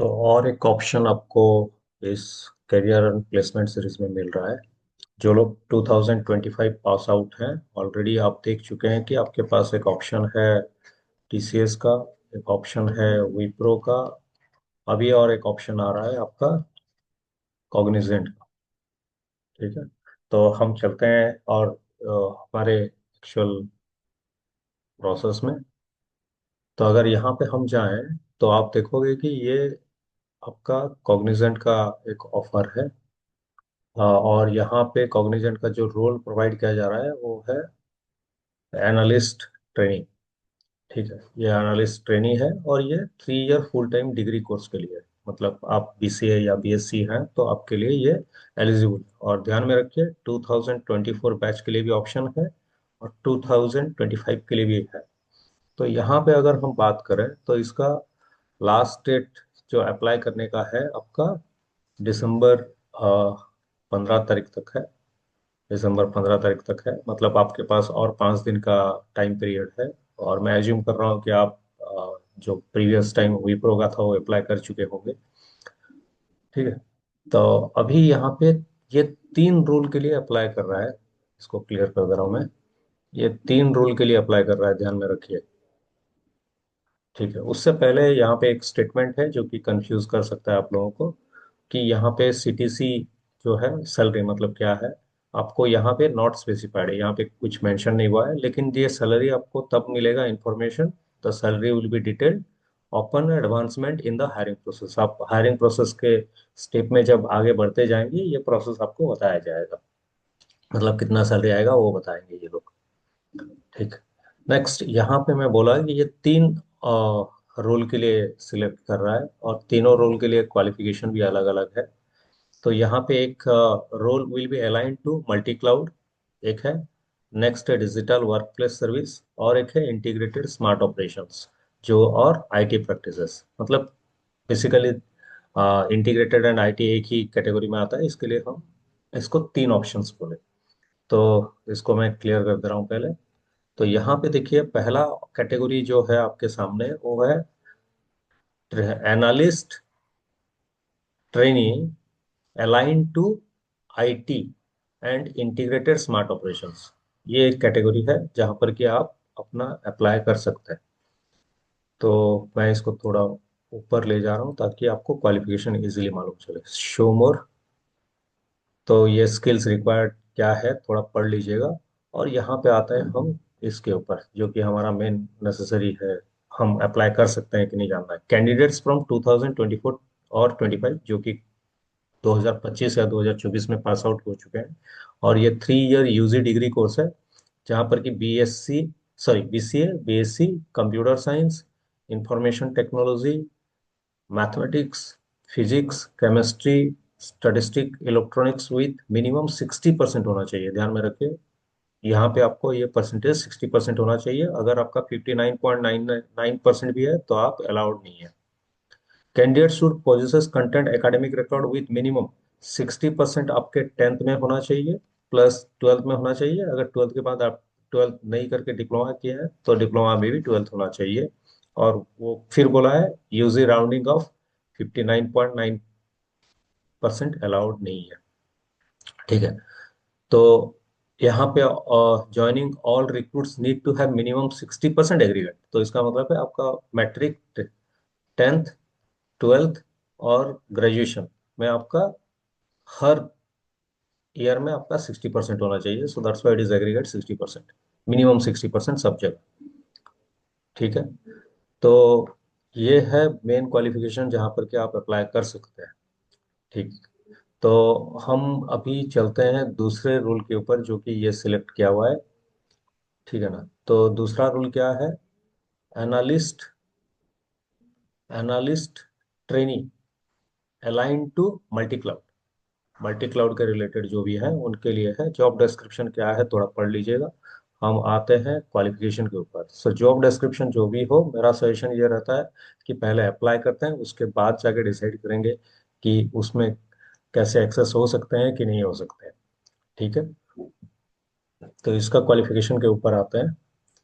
और एक ऑप्शन आपको इस करियर एंड प्लेसमेंट सीरीज में मिल रहा है। जो लोग 2025 पास आउट हैं ऑलरेडी, आप देख चुके हैं कि आपके पास एक ऑप्शन है टीसीएस का, एक ऑप्शन है विप्रो का, अभी और एक ऑप्शन आ रहा है आपका कॉग्निजेंट का। ठीक है, तो हम चलते हैं और हमारे एक्चुअल प्रोसेस में। तो अगर यहाँ पे हम जाएं तो आप देखोगे कि ये आपका कॉग्निजेंट का एक ऑफर है। और यहाँ पे कॉग्निजेंट का जो रोल प्रोवाइड किया जा रहा है वो है एनालिस्ट ट्रेनिंग। ठीक है, ये एनालिस्ट ट्रेनिंग है और ये 3 year full time degree course के लिए है। मतलब आप बीसीए या बीएससी हैं तो आपके लिए ये एलिजिबल है। और ध्यान में रखिए 2024 बैच के लिए भी ऑप्शन है और 2025 के लिए भी है। तो यहाँ पे अगर हम बात करें तो इसका लास्ट डेट जो अप्लाई करने का है आपका दिसंबर 15 तारीख तक है। दिसंबर 15 तारीख तक है, मतलब आपके पास और 5 दिन का टाइम पीरियड है। और मैं एज्यूम कर रहा हूँ कि आप जो प्रीवियस टाइम विप्रो का था वो अप्लाई कर चुके होंगे। ठीक है, तो अभी यहाँ पे ये 3 रोल के लिए अप्लाई कर रहा है। इसको क्लियर कर दे रहा हूँ मैं, ये 3 रोल के लिए अप्लाई कर रहा है, ध्यान में रखिए। ठीक है, उससे पहले यहाँ पे एक स्टेटमेंट है जो कि कंफ्यूज कर सकता है आप लोगों को कि यहाँ पे सीटीसी जो है सैलरी मतलब क्या है। आपको यहाँ पे नॉट स्पेसिफाइड है, यहाँ पे कुछ मेंशन नहीं हुआ है, लेकिन ये सैलरी आपको तब मिलेगा information. The salary will be detailed open advancement in the hiring process. आप हायरिंग प्रोसेस के स्टेप में जब आगे बढ़ते जाएंगे ये प्रोसेस आपको बताया जाएगा, मतलब कितना सैलरी आएगा वो बताएंगे ये लोग। ठीक। नेक्स्ट यहाँ पे मैं बोला कि ये 3 रोल के लिए सिलेक्ट कर रहा है और तीनों रोल के लिए क्वालिफिकेशन भी अलग अलग है। तो यहाँ पे एक role will be align to multi cloud, एक है। नेक्स्ट है डिजिटल वर्क प्लेस सर्विस और एक है इंटीग्रेटेड स्मार्ट ऑपरेशंस जो और आईटी प्रैक्टिसेस। मतलब बेसिकली इंटीग्रेटेड एंड आईटी एक ही कैटेगरी में आता है, इसके लिए हम इसको 3 ऑप्शंस बोले। तो इसको मैं क्लियर कर दे रहा हूँ पहले। तो यहाँ पे देखिए पहला कैटेगरी जो है आपके सामने वो है analyst trainee align to IT and integrated smart operations. ये एक कैटेगरी है जहाँ पर कि आप अपना अप्लाई कर सकते हैं। तो मैं इसको थोड़ा ऊपर ले जा रहा हूँ ताकि आपको क्वालिफिकेशन इजीली मालूम चले। शो मोर। तो ये स्किल्स रिक्वायर्ड क्या है थोड़ा पढ़ लीजिएगा। और यहाँ पे आता है हम इसके ऊपर जो कि हमारा मेन नेसेसरी है, हम अप्लाई कर सकते हैं कि नहीं जानना है। कैंडिडेट्स फ्रॉम 2024 और 25 जो कि 2025 या 2024 में पास आउट हो चुके हैं। और ये 3 ईयर यूजी डिग्री कोर्स है जहाँ पर कि BSc sorry BCA BSc computer science, information technology, mathematics, physics, chemistry, statistic, electronics with minimum 60% होना चाहिए। ध्यान में रखिए यहाँ पे आपको ये परसेंटेज 60% होना चाहिए। अगर आपका 59.99% भी है तो आप अलाउड नहीं है। Candidate should possesses content academic record with minimum 60% आपके 10th में होना चाहिए प्लस 12th में होना चाहिए। अगर 12th के बाद आप 12th नहीं करके डिप्लोमा किया है तो डिप्लोमा में भी 12th होना चाहिए। और वो फिर बोला है यूजी राउंडिंग ऑफ 59.9% अलाउड नहीं है। ठीक है, तो यहाँ पे joining all recruits need to have minimum 60% aggregate. तो इसका मतलब है आपका मैट्रिक, 10th, 12th और ग्रेजुएशन में आपका हर ईयर में आपका 60% होना चाहिए। So that's why it is aggregate 60%, minimum 60% सब जगह। ठीक है, तो ये है मेन क्वालिफिकेशन जहाँ पर कि आप अप्लाई कर सकते हैं। ठीक, तो हम अभी चलते हैं दूसरे रूल के ऊपर जो कि ये सिलेक्ट किया हुआ है। ठीक है ना, तो दूसरा रूल क्या है? Analyst analyst trainee align to multi cloud. Multi cloud के रिलेटेड जो भी है उनके लिए है। जॉब डिस्क्रिप्शन क्या है थोड़ा पढ़ लीजिएगा। हम आते हैं क्वालिफिकेशन के ऊपर। सो जॉब डिस्क्रिप्शन जो भी हो, मेरा सजेशन ये रहता है कि पहले अप्लाई करते हैं, उसके बाद जाके डिसाइड करेंगे कि उसमें कैसे एक्सेस हो सकते हैं कि नहीं हो सकते हैं। ठीक है, तो इसका क्वालिफिकेशन के ऊपर आते हैं।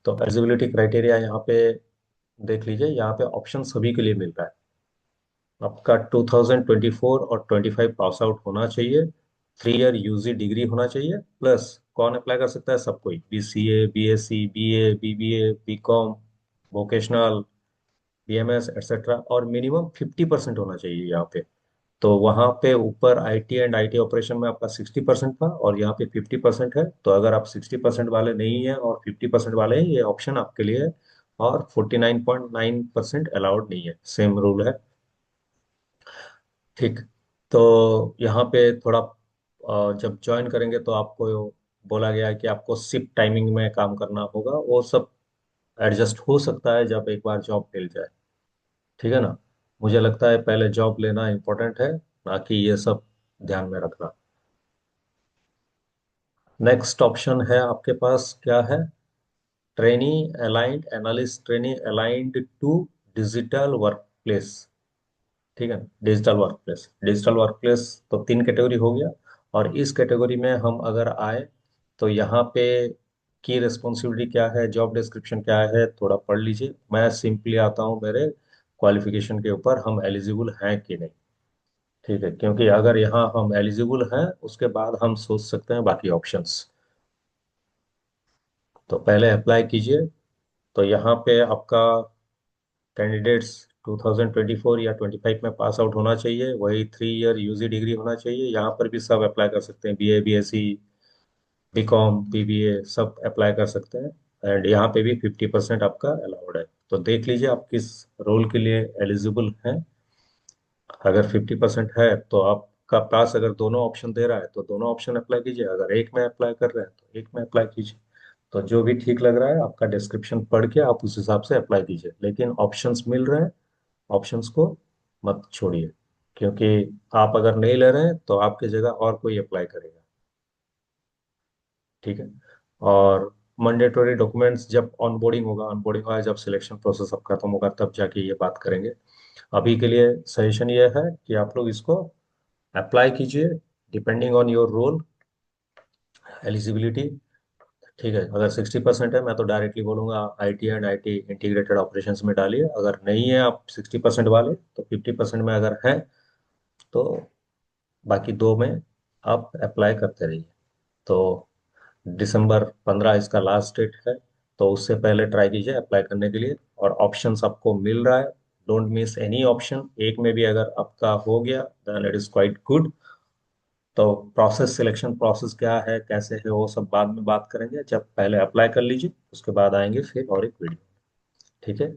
तो एलिजिबिलिटी क्राइटेरिया यहाँ पे देख लीजिए, यहाँ पे ऑप्शन सभी के लिए मिल रहा है। आपका 2024 और 25 पास आउट होना चाहिए, 3 ईयर यूजी डिग्री होना चाहिए, प्लस कौन अप्लाई कर सकता है? सब कोई, BCA, BSc, BA, BBA, BCom, vocational, BMS etcetera, और मिनिमम 50% होना चाहिए यहाँ पे। तो वहाँ पे ऊपर IT एंड IT ऑपरेशन में आपका 60% था और यहाँ पे 50% है। तो अगर आप 60% वाले नहीं हैं और 50% वाले हैं, ये ऑप्शन आपके लिए है। और 49.9% अलाउड नहीं है, सेम रूल है। ठीक। तो यहाँ पे थोड़ा जब ज्वाइन करेंगे तो आपको बोला गया है कि आपको शिफ्ट टाइमिंग में काम करना होगा, वो सब एडजस्ट हो सकता है जब एक बार जॉब मिल जाए। ठीक है ना? मुझे लगता है पहले जॉब लेना इम्पोर्टेंट है, ना कि ये सब ध्यान में रखना। नेक्स्ट ऑप्शन है आपके पास, क्या है? Trainee aligned analyst, trainee aligned to digital work place. ठीक है, digital work place. Digital work place तो 3 कैटेगरी हो गया। और इस कैटेगरी में हम अगर आए तो यहाँ पे की रिस्पॉन्सिबिलिटी क्या है, जॉब डिस्क्रिप्शन क्या है, थोड़ा पढ़ लीजिए। मैं सिंपली आता हूँ मेरे क्वालिफिकेशन के ऊपर, हम एलिजिबल हैं कि नहीं। ठीक है, क्योंकि अगर यहाँ हम एलिजिबल हैं, उसके बाद हम सोच सकते हैं बाकी ऑप्शंस। तो पहले अप्लाई कीजिए। तो यहाँ पे आपका कैंडिडेट्स 2024 या 25 में पास आउट होना चाहिए, वही 3 ईयर यूजी डिग्री होना चाहिए। यहाँ पर भी सब अप्लाई कर सकते हैं, BA, BSc, BCom, BBA सब अप्लाई कर सकते हैं। एंड यहाँ पे भी 50% आपका अलाउड है। तो देख लीजिए आप किस रोल के लिए एलिजिबल हैं। अगर 50% है तो आपका पास अगर दोनों ऑप्शन दे रहा है तो दोनों ऑप्शन अप्लाई कीजिए, अगर एक में अप्लाई कर रहे हैं तो एक में अप्लाई कीजिए। तो जो भी ठीक लग रहा है, आपका डिस्क्रिप्शन पढ़ के आप उस हिसाब से अप्लाई कीजिए। लेकिन ऑप्शंस मिल रहे हैं, ऑप्शंस को मत छोड़िए, क्योंकि आप अगर नहीं ले रहे हैं तो आपकी जगह और कोई अप्लाई करेगा। ठीक है। और मैंडेटरी डॉक्यूमेंट्स जब ऑनबोर्डिंग होगा, ऑनबोर्डिंग होगा जब सिलेक्शन प्रोसेस अब खत्म होगा, तब जाके ये बात करेंगे। अभी के लिए सजेशन ये है कि आप लोग इसको अप्लाई कीजिए, depending on your role eligibility. ठीक है, अगर 60% है, मैं तो डायरेक्टली बोलूंगा IT and IT integrated operations में डालिए। अगर नहीं है आप 60% वाले, तो 50% में अगर है तो बाकी दो में आप अप्लाई करते रहिए। तो December 15 इसका लास्ट डेट है। तो उससे पहले ट्राई कीजिए अप्लाई करने के लिए, और ऑप्शंस आपको मिल रहा है। डोंट मिस एनी ऑप्शन, एक में भी अगर आपका हो गया then it is quite good. तो प्रोसेस, सिलेक्शन प्रोसेस क्या है, कैसे है, वो सब बाद में बात करेंगे। जब पहले अप्लाई कर लीजिए, उसके बाद आएंगे फिर और एक वीडियो। ठीक है।